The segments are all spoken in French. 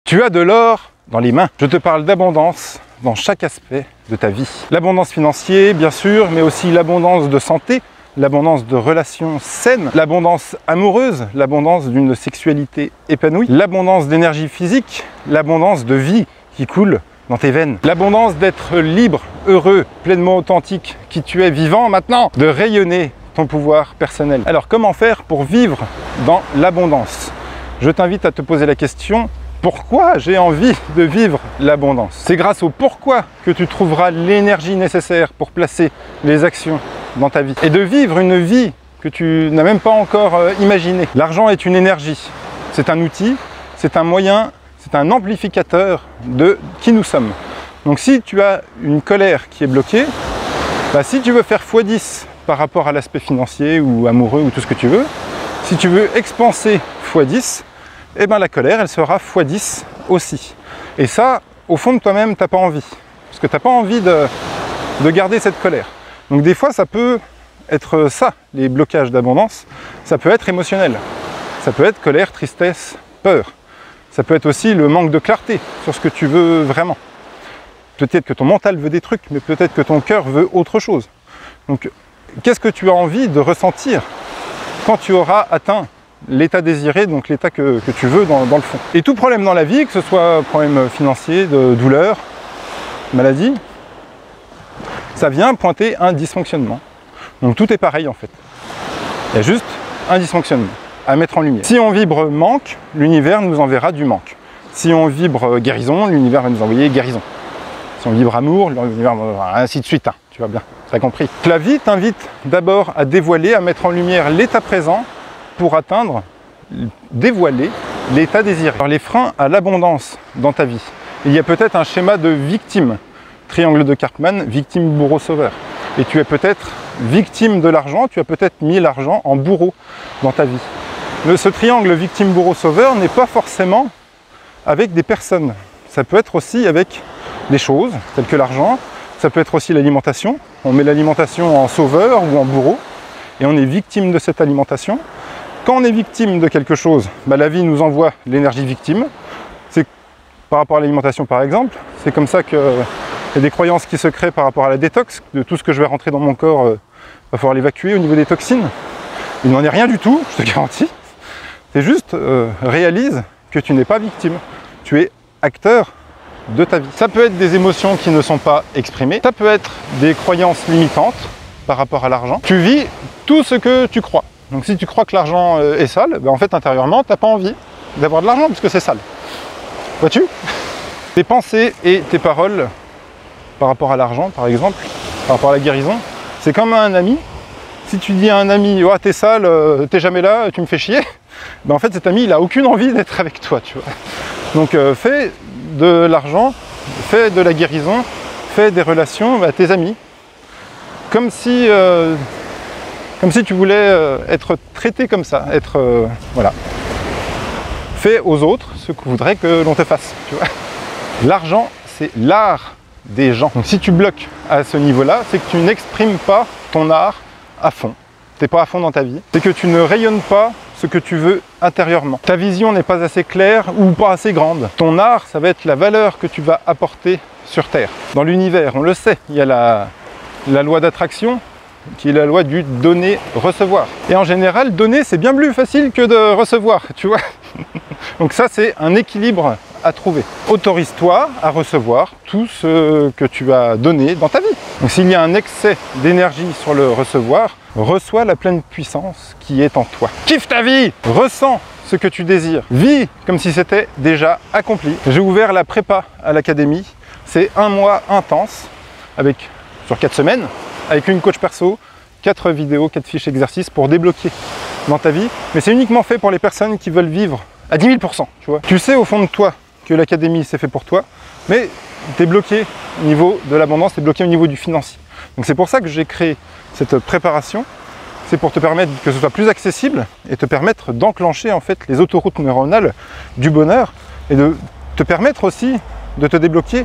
Tu as de l'or dans les mains. Je te parle d'abondance dans chaque aspect de ta vie. L'abondance financière, bien sûr, mais aussi l'abondance de santé, l'abondance de relations saines, l'abondance amoureuse, l'abondance d'une sexualité épanouie, l'abondance d'énergie physique, l'abondance de vie qui coule dans tes veines, l'abondance d'être libre, heureux, pleinement authentique, qui tu es vivant maintenant, de rayonner ton pouvoir personnel. Alors comment faire pour vivre dans l'abondance? Je t'invite à te poser la question: pourquoi j'ai envie de vivre l'abondance? C'est grâce au pourquoi que tu trouveras l'énergie nécessaire pour placer les actions dans ta vie et de vivre une vie que tu n'as même pas encore imaginée. L'argent est une énergie, c'est un outil, c'est un moyen, c'est un amplificateur de qui nous sommes. Donc si tu as une colère qui est bloquée, si tu veux faire x10 par rapport à l'aspect financier ou amoureux ou tout ce que tu veux, si tu veux expanser x10, eh ben la colère, elle sera x10 aussi. Et ça, au fond de toi-même, tu n'as pas envie. Parce que tu n'as pas envie de garder cette colère. Donc des fois, ça peut être ça, les blocages d'abondance. Ça peut être émotionnel. Ça peut être colère, tristesse, peur. Ça peut être aussi le manque de clarté sur ce que tu veux vraiment. Peut-être que ton mental veut des trucs, mais peut-être que ton cœur veut autre chose. Donc, qu'est-ce que tu as envie de ressentir quand tu auras atteint l'état désiré, donc l'état que tu veux dans le fond. Et tout problème dans la vie, que ce soit problème financier, de douleur, maladie, ça vient pointer un dysfonctionnement. Donc tout est pareil en fait. Il y a juste un dysfonctionnement à mettre en lumière. Si on vibre manque, l'univers nous enverra du manque. Si on vibre guérison, l'univers va nous envoyer guérison. Si on vibre amour, l'univers va ainsi de suite. Hein, tu vois bien, tu as compris. La vie t'invite d'abord à dévoiler, à mettre en lumière l'état présent pour atteindre, dévoiler l'état désiré. Alors les freins à l'abondance dans ta vie. Il y a peut-être un schéma de victime, triangle de Karpman, victime, bourreau, sauveur. Et tu es peut-être victime de l'argent, tu as peut-être mis l'argent en bourreau dans ta vie. Ce triangle victime, bourreau, sauveur n'est pas forcément avec des personnes. Ça peut être aussi avec des choses, telles que l'argent. Ça peut être aussi l'alimentation. On met l'alimentation en sauveur ou en bourreau. Et on est victime de cette alimentation. Quand on est victime de quelque chose, la vie nous envoie l'énergie victime. C'est par rapport à l'alimentation par exemple. C'est comme ça qu'il y a des croyances qui se créent par rapport à la détox. De tout ce que je vais rentrer dans mon corps, il va falloir l'évacuer au niveau des toxines. Il n'en est rien du tout, je te garantis. C'est juste, réalise que tu n'es pas victime. Tu es acteur de ta vie. Ça peut être des émotions qui ne sont pas exprimées. Ça peut être des croyances limitantes par rapport à l'argent. Tu vis tout ce que tu crois. Donc si tu crois que l'argent est sale, en fait intérieurement, tu n'as pas envie d'avoir de l'argent parce que c'est sale. Vois-tu? Tes pensées et tes paroles par rapport à l'argent, par exemple, par rapport à la guérison, c'est comme un ami. Si tu dis à un ami, oh, t'es sale, t'es jamais là, tu me fais chier, en fait cet ami, il n'a aucune envie d'être avec toi, tu vois. Donc fais de l'argent, fais de la guérison, fais des relations à tes amis. Comme si tu voulais être traité comme ça, voilà. Fais aux autres ce que voudrais que l'on te fasse, tu vois. L'argent, c'est l'art des gens. Donc si tu bloques à ce niveau-là, c'est que tu n'exprimes pas ton art à fond. Tu n'es pas à fond dans ta vie. C'est que tu ne rayonnes pas ce que tu veux intérieurement. Ta vision n'est pas assez claire ou pas assez grande. Ton art, ça va être la valeur que tu vas apporter sur Terre. Dans l'univers, on le sait, il y a la loi d'attraction, qui est la loi du donner-recevoir. Et en général, donner, c'est bien plus facile que de recevoir, tu vois. Donc ça, c'est un équilibre à trouver. Autorise-toi à recevoir tout ce que tu as donné dans ta vie. Donc s'il y a un excès d'énergie sur le recevoir, reçois la pleine puissance qui est en toi. Kiffe ta vie! Ressens ce que tu désires. Vis comme si c'était déjà accompli. J'ai ouvert la prépa à l'académie. C'est un mois intense, sur 4 semaines, avec une coach perso, 4 vidéos, 4 fiches exercices pour débloquer dans ta vie. Mais c'est uniquement fait pour les personnes qui veulent vivre à 10 000 %, tu vois. Tu sais au fond de toi que l'académie c'est fait pour toi, mais tu es bloqué au niveau de l'abondance, tu es bloqué au niveau du financier. Donc c'est pour ça que j'ai créé cette préparation, c'est pour te permettre que ce soit plus accessible et te permettre d'enclencher en fait les autoroutes neuronales du bonheur et de te permettre aussi de te débloquer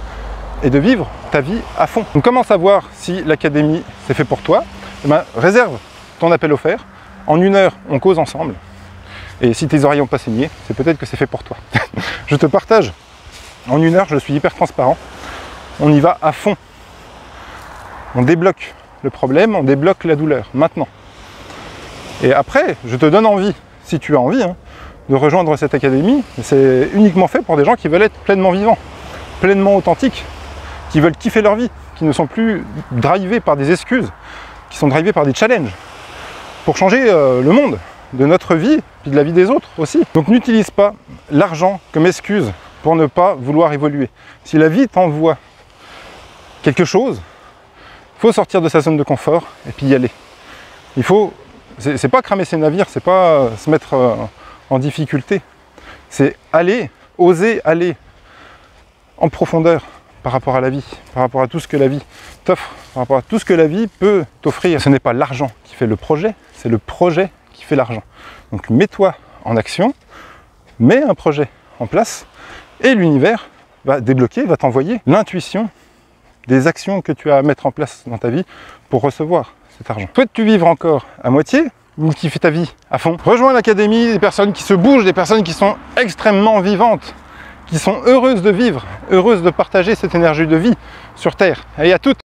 et de vivre ta vie à fond. Donc comment savoir si l'académie c'est fait pour toi? Réserve ton appel offert, en 1 heure on cause ensemble et si tes oreilles n'ont pas saigné, c'est peut-être que c'est fait pour toi. Je te partage En 1 heure, je suis hyper transparent. On y va à fond. On débloque le problème, on débloque la douleur, maintenant. Et après, je te donne envie, si tu as envie, hein, de rejoindre cette académie. C'est uniquement fait pour des gens qui veulent être pleinement vivants, pleinement authentiques, qui veulent kiffer leur vie, qui ne sont plus drivés par des excuses, qui sont drivés par des challenges, pour changer le monde, de notre vie, puis de la vie des autres aussi. Donc n'utilise pas l'argent comme excuse pour ne pas vouloir évoluer. Si la vie t'envoie quelque chose, il faut sortir de sa zone de confort et puis y aller. Il faut, c'est pas cramer ses navires, c'est pas se mettre en difficulté, c'est aller, oser aller en profondeur par rapport à la vie, par rapport à tout ce que la vie t'offre, par rapport à tout ce que la vie peut t'offrir. Ce n'est pas l'argent qui fait le projet, c'est le projet qui fait l'argent. Donc mets-toi en action, mets un projet en place et l'univers va débloquer, va t'envoyer l'intuition des actions que tu as à mettre en place dans ta vie pour recevoir cet argent. Souhaites-tu vivre encore à moitié ou kiffer ta vie à fond? Rejoins l'académie des personnes qui se bougent, des personnes qui sont extrêmement vivantes, qui sont heureuses de vivre, heureuses de partager cette énergie de vie sur Terre. Allez, à toutes!